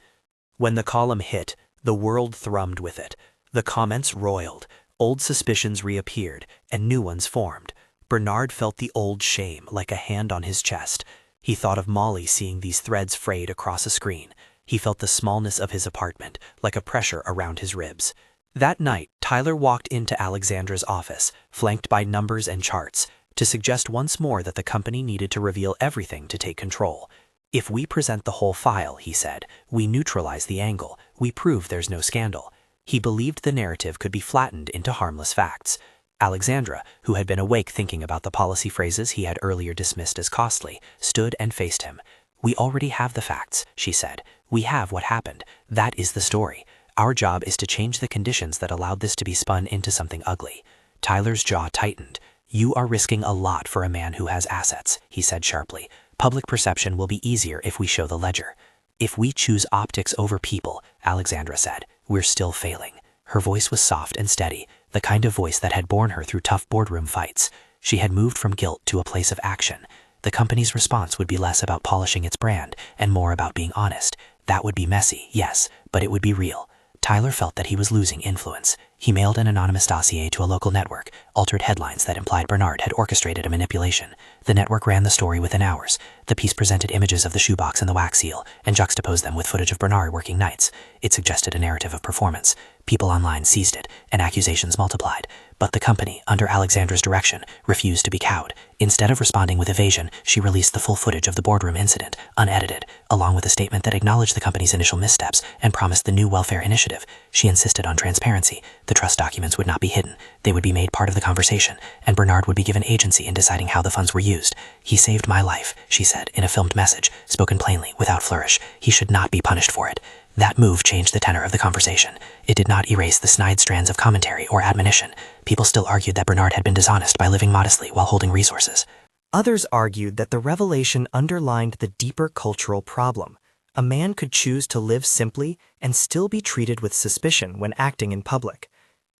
When the column hit, the world thrummed with it. The comments roiled, old suspicions reappeared, and new ones formed. Bernard felt the old shame like a hand on his chest. He thought of Molly seeing these threads frayed across a screen. He felt the smallness of his apartment, like a pressure around his ribs. That night, Tyler walked into Alexandra's office, flanked by numbers and charts, to suggest once more that the company needed to reveal everything to take control. If we present the whole file, he said, we neutralize the angle, we prove there's no scandal. He believed the narrative could be flattened into harmless facts. Alexandra, who had been awake thinking about the policy phrases he had earlier dismissed as costly, stood and faced him. We already have the facts, she said. We have what happened. That is the story. Our job is to change the conditions that allowed this to be spun into something ugly. Tyler's jaw tightened. You are risking a lot for a man who has assets, he said sharply. Public perception will be easier if we show the ledger. If we choose optics over people, Alexandra said, we're still failing. Her voice was soft and steady, the kind of voice that had borne her through tough boardroom fights. She had moved from guilt to a place of action. The company's response would be less about polishing its brand and more about being honest. That would be messy, yes, but it would be real. Tyler felt that he was losing influence. He mailed an anonymous dossier to a local network, altered headlines that implied Bernard had orchestrated a manipulation. The network ran the story within hours. The piece presented images of the shoebox and the wax seal, and juxtaposed them with footage of Bernard working nights. It suggested a narrative of performance. People online seized it, and accusations multiplied. But the company, under Alexandra's direction, refused to be cowed. Instead of responding with evasion, she released the full footage of the boardroom incident, unedited, along with a statement that acknowledged the company's initial missteps and promised the new welfare initiative. She insisted on transparency. The trust documents would not be hidden. They would be made part of the conversation, and Bernard would be given agency in deciding how the funds were used. He saved my life, she said, in a filmed message, spoken plainly, without flourish. He should not be punished for it. That move changed the tenor of the conversation. It did not erase the snide strands of commentary or admonition. People still argued that Bernard had been dishonest by living modestly while holding resources. Others argued that the revelation underlined the deeper cultural problem. A man could choose to live simply and still be treated with suspicion when acting in public.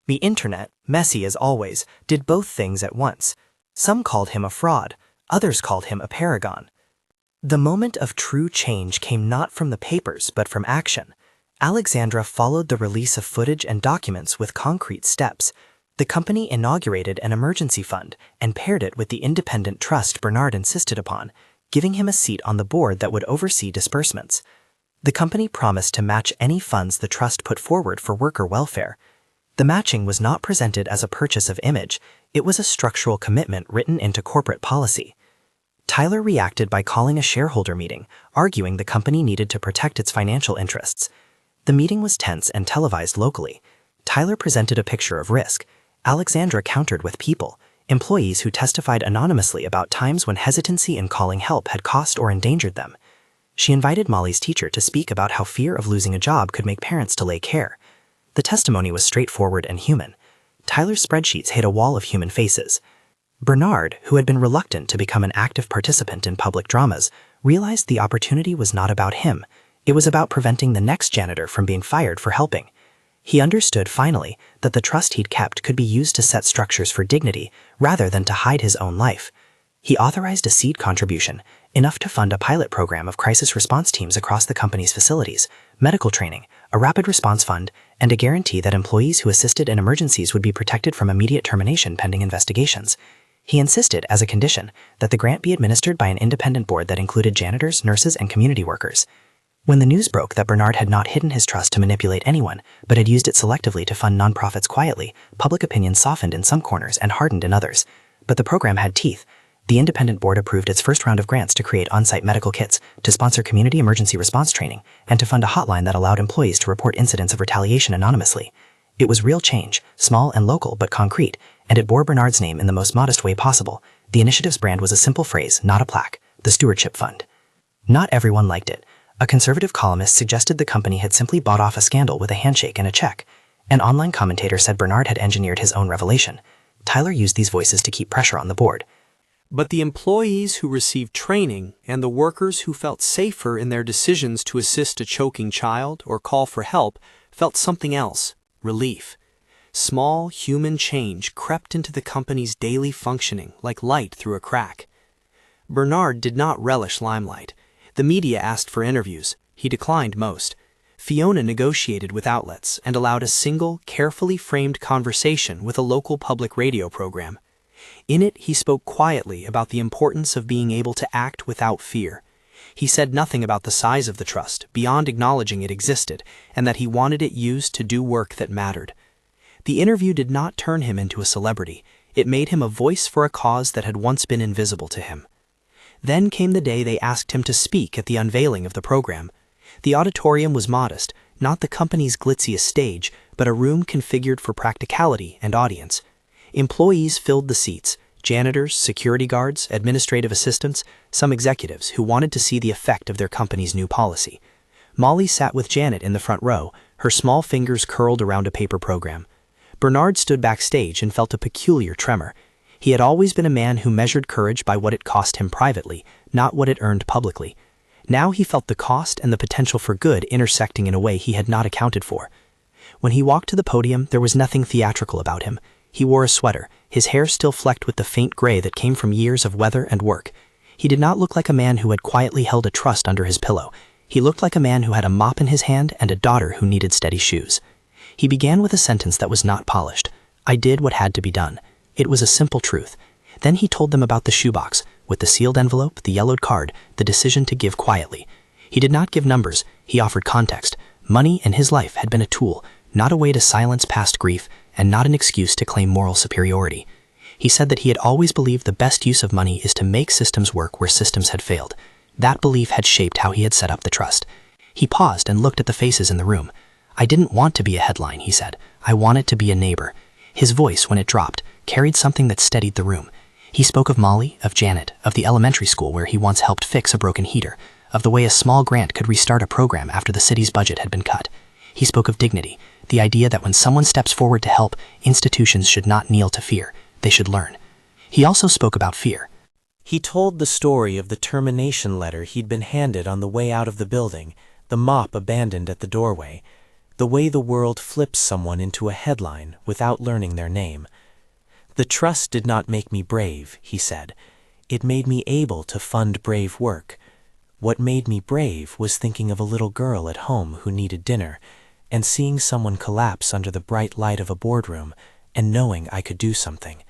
The internet, messy as always, did both things at once. Some called him a fraud, others called him a paragon. The moment of true change came not from the papers, but from action. Alexandra followed the release of footage and documents with concrete steps. The company inaugurated an emergency fund and paired it with the independent trust Bernard insisted upon, giving him a seat on the board that would oversee disbursements. The company promised to match any funds the trust put forward for worker welfare. The matching was not presented as a purchase of image, it was a structural commitment written into corporate policy. Tyler reacted by calling a shareholder meeting, arguing the company needed to protect its financial interests. The meeting was tense and televised locally. Tyler presented a picture of risk. Alexandra countered with people, employees who testified anonymously about times when hesitancy in calling help had cost or endangered them. She invited Molly's teacher to speak about how fear of losing a job could make parents delay care. The testimony was straightforward and human. Tyler's spreadsheets hid a wall of human faces. Bernard, who had been reluctant to become an active participant in public dramas, realized the opportunity was not about him. It was about preventing the next janitor from being fired for helping. He understood finally that the trust he'd kept could be used to set structures for dignity rather than to hide his own life. He authorized a seed contribution, enough to fund a pilot program of crisis response teams across the company's facilities, medical training, a rapid response fund, and a guarantee that employees who assisted in emergencies would be protected from immediate termination pending investigations. He insisted, as a condition, that the grant be administered by an independent board that included janitors, nurses, and community workers. When the news broke that Bernard had not hidden his trust to manipulate anyone, but had used it selectively to fund nonprofits quietly, public opinion softened in some corners and hardened in others. But the program had teeth. The independent board approved its first round of grants to create on-site medical kits, to sponsor community emergency response training, and to fund a hotline that allowed employees to report incidents of retaliation anonymously. It was real change, small and local but concrete, and it bore Bernard's name in the most modest way possible. The initiative's brand was a simple phrase, not a plaque: the Stewardship Fund. Not everyone liked it. A conservative columnist suggested the company had simply bought off a scandal with a handshake and a check. An online commentator said Bernard had engineered his own revelation. Tyler used these voices to keep pressure on the board. But the employees who received training and the workers who felt safer in their decisions to assist a choking child or call for help felt something else: relief. Small human change crept into the company's daily functioning like light through a crack. Bernard did not relish limelight. The media asked for interviews. He declined most. Fiona negotiated with outlets and allowed a single, carefully framed conversation with a local public radio program. In it, he spoke quietly about the importance of being able to act without fear. He said nothing about the size of the trust, beyond acknowledging it existed, and that he wanted it used to do work that mattered. The interview did not turn him into a celebrity. It made him a voice for a cause that had once been invisible to him. Then came the day they asked him to speak at the unveiling of the program. The auditorium was modest, not the company's glitziest stage, but a room configured for practicality and audience. Employees filled the seats: janitors, security guards, administrative assistants, some executives who wanted to see the effect of their company's new policy. Molly sat with Janet in the front row, her small fingers curled around a paper program. Bernard stood backstage and felt a peculiar tremor. He had always been a man who measured courage by what it cost him privately, not what it earned publicly. Now he felt the cost and the potential for good intersecting in a way he had not accounted for. When he walked to the podium, there was nothing theatrical about him. He wore a sweater, his hair still flecked with the faint gray that came from years of weather and work. He did not look like a man who had quietly held a trust under his pillow. He looked like a man who had a mop in his hand and a daughter who needed steady shoes. He began with a sentence that was not polished. "I did what had to be done." It was a simple truth. Then he told them about the shoebox, with the sealed envelope, the yellowed card, the decision to give quietly. He did not give numbers, he offered context. Money in his life had been a tool, not a way to silence past grief, and not an excuse to claim moral superiority. He said that he had always believed the best use of money is to make systems work where systems had failed. That belief had shaped how he had set up the trust. He paused and looked at the faces in the room. "I didn't want to be a headline," he said. "I wanted to be a neighbor." His voice, when it dropped, carried something that steadied the room. He spoke of Molly, of Janet, of the elementary school where he once helped fix a broken heater, of the way a small grant could restart a program after the city's budget had been cut. He spoke of dignity, the idea that when someone steps forward to help, institutions should not kneel to fear, they should learn. He also spoke about fear. He told the story of the termination letter he'd been handed on the way out of the building, the mop abandoned at the doorway, the way the world flips someone into a headline without learning their name. "The trust did not make me brave," he said. "It made me able to fund brave work. What made me brave was thinking of a little girl at home who needed dinner, and seeing someone collapse under the bright light of a boardroom, and knowing I could do something.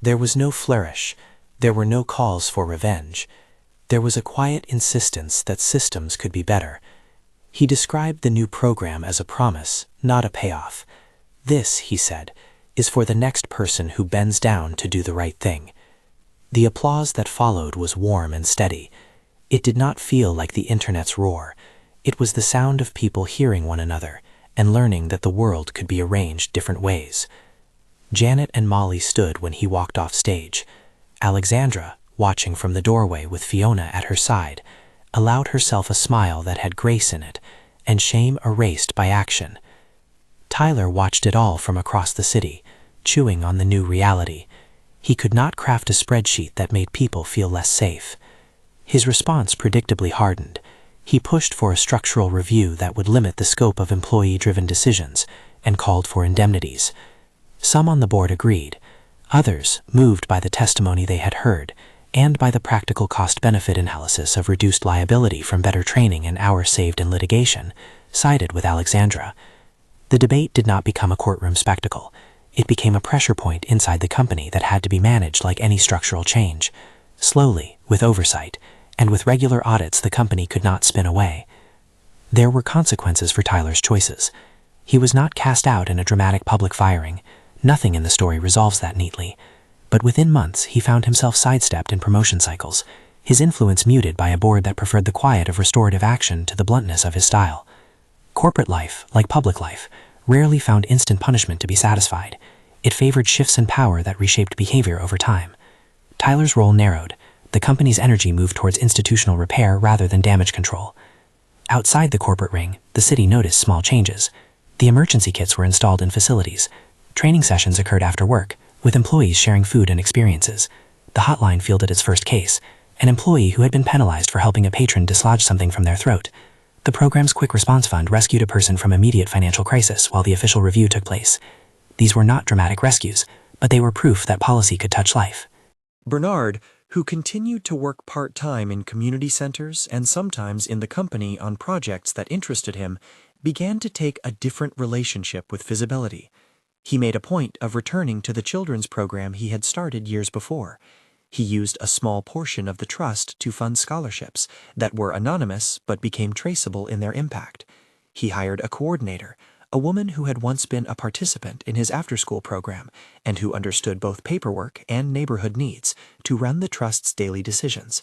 There was no flourish. There were no calls for revenge. There was a quiet insistence that systems could be better." He described the new program as a promise, not a payoff. "This," he said, "is for the next person who bends down to do the right thing." The applause that followed was warm and steady. It did not feel like the internet's roar. It was the sound of people hearing one another and learning that the world could be arranged different ways. Janet and Molly stood when he walked off stage. Alexandra, watching from the doorway with Fiona at her side, allowed herself a smile that had grace in it and shame erased by action. Tyler watched it all from across the city, chewing on the new reality. He could not craft a spreadsheet that made people feel less safe. His response predictably hardened. He pushed for a structural review that would limit the scope of employee-driven decisions and called for indemnities. Some on the board agreed. Others, moved by the testimony they had heard and by the practical cost-benefit analysis of reduced liability from better training and hours saved in litigation, sided with Alexandra. The debate did not become a courtroom spectacle. It became a pressure point inside the company that had to be managed like any structural change. Slowly, with oversight, and with regular audits the company could not spin away. There were consequences for Tyler's choices. He was not cast out in a dramatic public firing. Nothing in the story resolves that neatly. But within months, he found himself sidestepped in promotion cycles, his influence muted by a board that preferred the quiet of restorative action to the bluntness of his style. Corporate life, like public life, rarely found instant punishment to be satisfied. It favored shifts in power that reshaped behavior over time. Tyler's role narrowed. The company's energy moved towards institutional repair rather than damage control. Outside the corporate ring, the city noticed small changes. The emergency kits were installed in facilities. Training sessions occurred after work, with employees sharing food and experiences. The hotline fielded its first case, an employee who had been penalized for helping a patron dislodge something from their throat. The program's quick response fund rescued a person from immediate financial crisis while the official review took place. These were not dramatic rescues, but they were proof that policy could touch life. Bernard, who continued to work part-time in community centers and sometimes in the company on projects that interested him, began to take a different relationship with visibility. He made a point of returning to the children's program he had started years before. He used a small portion of the trust to fund scholarships that were anonymous but became traceable in their impact. He hired a coordinator, a woman who had once been a participant in his after-school program and who understood both paperwork and neighborhood needs to run the trust's daily decisions.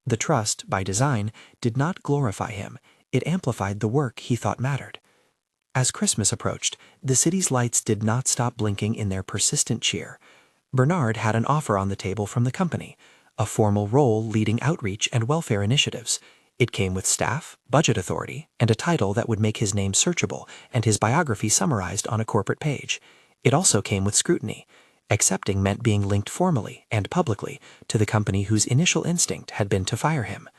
The trust, by design, did not glorify him. It amplified the work he thought mattered. As Christmas approached, the city's lights did not stop blinking in their persistent cheer. Bernard had an offer on the table from the company, a formal role leading outreach and welfare initiatives. It came with staff, budget authority, and a title that would make his name searchable and his biography summarized on a corporate page. It also came with scrutiny. Accepting meant being linked formally and publicly to the company whose initial instinct had been to fire him.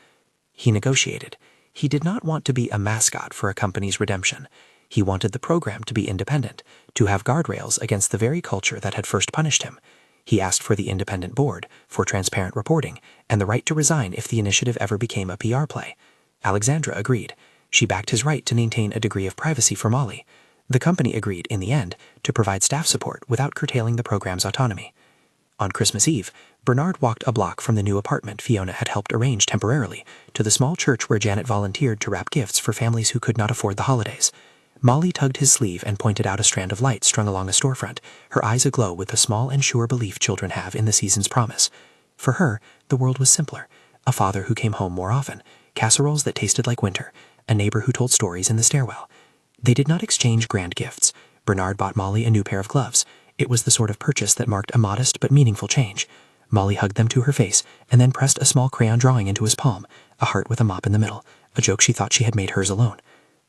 He negotiated. He did not want to be a mascot for a company's redemption. He wanted the program to be independent, to have guardrails against the very culture that had first punished him. He asked for the independent board, for transparent reporting, and the right to resign if the initiative ever became a PR play. Alexandra agreed. She backed his right to maintain a degree of privacy for Molly. The company agreed, in the end, to provide staff support without curtailing the program's autonomy. On Christmas Eve, Bernard walked a block from the new apartment Fiona had helped arrange temporarily to the small church where Janet volunteered to wrap gifts for families who could not afford the holidays. Molly tugged his sleeve and pointed out a strand of light strung along a storefront, her eyes aglow with the small and sure belief children have in the season's promise. For her, the world was simpler. A father who came home more often, casseroles that tasted like winter, a neighbor who told stories in the stairwell. They did not exchange grand gifts. Bernard bought Molly a new pair of gloves. It was the sort of purchase that marked a modest but meaningful change. Molly hugged them to her face and then pressed a small crayon drawing into his palm, a heart with a mop in the middle, a joke she thought she had made hers alone.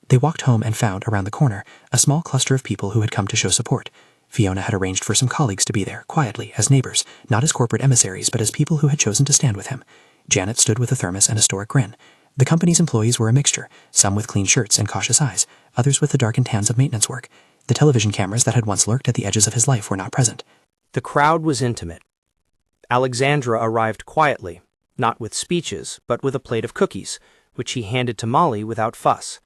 They walked home and found, around the corner, a small cluster of people who had come to show support. Fiona had arranged for some colleagues to be there, quietly, as neighbors, not as corporate emissaries, but as people who had chosen to stand with him. Janet stood with a thermos and a stoic grin. The company's employees were a mixture, some with clean shirts and cautious eyes, others with the darkened tans of maintenance work. The television cameras that had once lurked at the edges of his life were not present. The crowd was intimate. Alexandra arrived quietly, not with speeches, but with a plate of cookies, which he handed to Molly without fuss.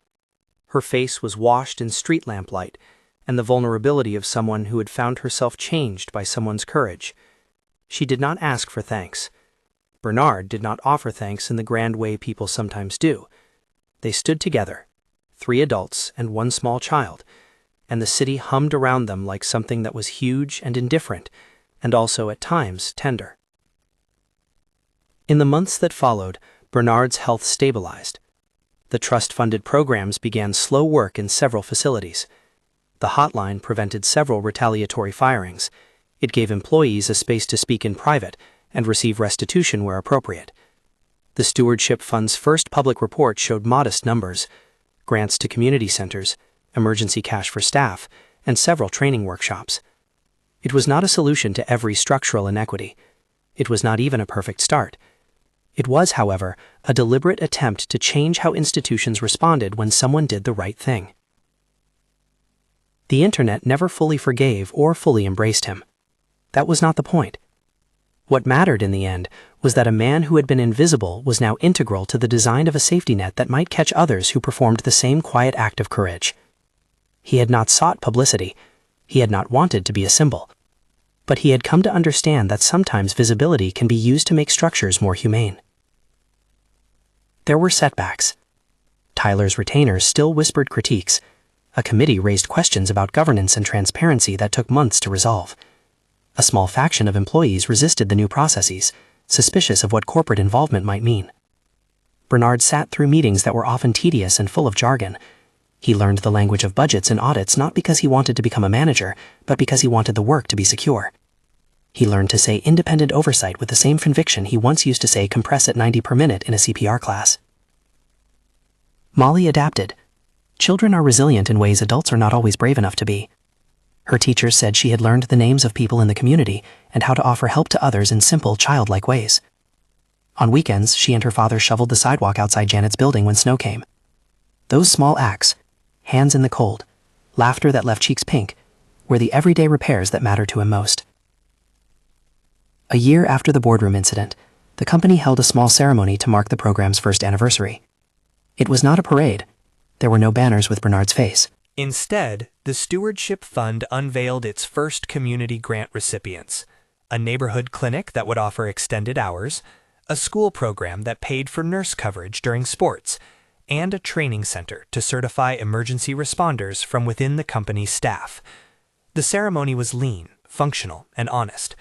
Her face was washed in street lamplight, and the vulnerability of someone who had found herself changed by someone's courage. She did not ask for thanks. Bernard did not offer thanks in the grand way people sometimes do. They stood together, 3 adults and 1 small child, and the city hummed around them like something that was huge and indifferent, and also at times tender. In the months that followed, Bernard's health stabilized. The trust-funded programs began slow work in several facilities. The hotline prevented several retaliatory firings. It gave employees a space to speak in private and receive restitution where appropriate. The Stewardship Fund's first public report showed modest numbers: grants to community centers, emergency cash for staff, and several training workshops. It was not a solution to every structural inequity. It was not even a perfect start. It was, however, a deliberate attempt to change how institutions responded when someone did the right thing. The internet never fully forgave or fully embraced him. That was not the point. What mattered in the end was that a man who had been invisible was now integral to the design of a safety net that might catch others who performed the same quiet act of courage. He had not sought publicity. He had not wanted to be a symbol. But he had come to understand that sometimes visibility can be used to make structures more humane. There were setbacks. Tyler's retainers still whispered critiques. A committee raised questions about governance and transparency that took months to resolve. A small faction of employees resisted the new processes, suspicious of what corporate involvement might mean. Bernard sat through meetings that were often tedious and full of jargon. He learned the language of budgets and audits not because he wanted to become a manager, but because he wanted the work to be secure. He learned to say independent oversight with the same conviction he once used to say compress at 90 per minute in a CPR class. Molly adapted. Children are resilient in ways adults are not always brave enough to be. Her teachers said she had learned the names of people in the community and how to offer help to others in simple, childlike ways. On weekends, she and her father shoveled the sidewalk outside Janet's building when snow came. Those small acts, hands in the cold, laughter that left cheeks pink, were the everyday repairs that mattered to him most. A year after the boardroom incident, the company held a small ceremony to mark the program's first anniversary. It was not a parade. There were no banners with Bernard's face. Instead, the Stewardship Fund unveiled its first community grant recipients, a neighborhood clinic that would offer extended hours, a school program that paid for nurse coverage during sports, and a training center to certify emergency responders from within the company's staff. The ceremony was lean, functional, and honest.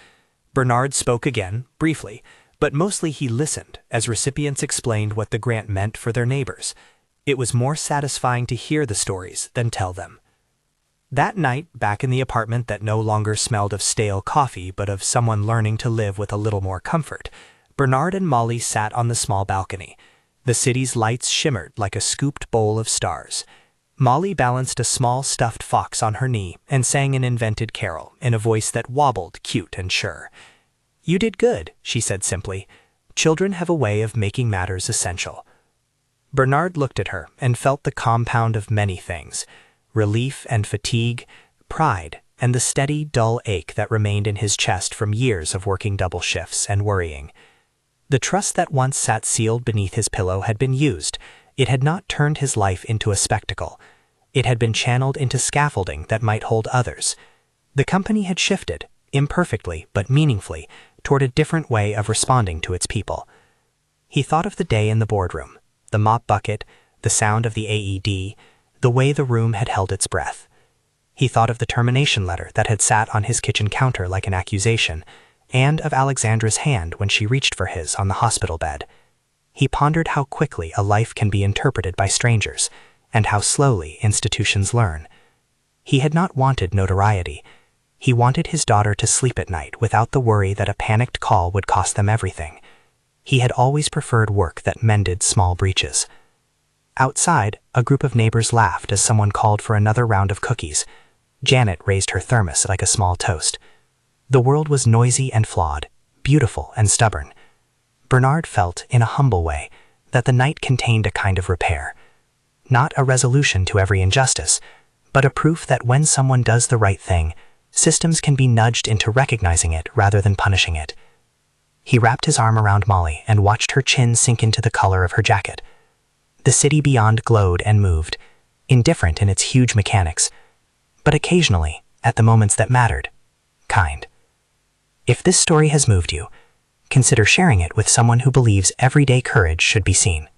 Bernard spoke again, briefly, but mostly he listened as recipients explained what the grant meant for their neighbors. It was more satisfying to hear the stories than tell them. That night, back in the apartment that no longer smelled of stale coffee but of someone learning to live with a little more comfort, Bernard and Molly sat on the small balcony. The city's lights shimmered like a scooped bowl of stars. Molly balanced a small stuffed fox on her knee and sang an invented carol in a voice that wobbled, cute and sure. "You did good," she said simply. "Children have a way of making matters essential." Bernard looked at her and felt the compound of many things: relief and fatigue, pride, and the steady, dull ache that remained in his chest from years of working double shifts and worrying. The trust that once sat sealed beneath his pillow had been used. It had not turned his life into a spectacle. It had been channeled into scaffolding that might hold others. The company had shifted, imperfectly but meaningfully, toward a different way of responding to its people. He thought of the day in the boardroom, the mop bucket, the sound of the AED, the way the room had held its breath. He thought of the termination letter that had sat on his kitchen counter like an accusation, and of Alexandra's hand when she reached for his on the hospital bed. He pondered how quickly a life can be interpreted by strangers, and how slowly institutions learn. He had not wanted notoriety. He wanted his daughter to sleep at night without the worry that a panicked call would cost them everything. He had always preferred work that mended small breaches. Outside, a group of neighbors laughed as someone called for another round of cookies. Janet raised her thermos like a small toast. The world was noisy and flawed, beautiful and stubborn. Bernard felt, in a humble way, that the night contained a kind of repair. Not a resolution to every injustice, but a proof that when someone does the right thing, systems can be nudged into recognizing it rather than punishing it. He wrapped his arm around Molly and watched her chin sink into the color of her jacket. The city beyond glowed and moved, indifferent in its huge mechanics, but occasionally, at the moments that mattered, kind. If this story has moved you, consider sharing it with someone who believes everyday courage should be seen.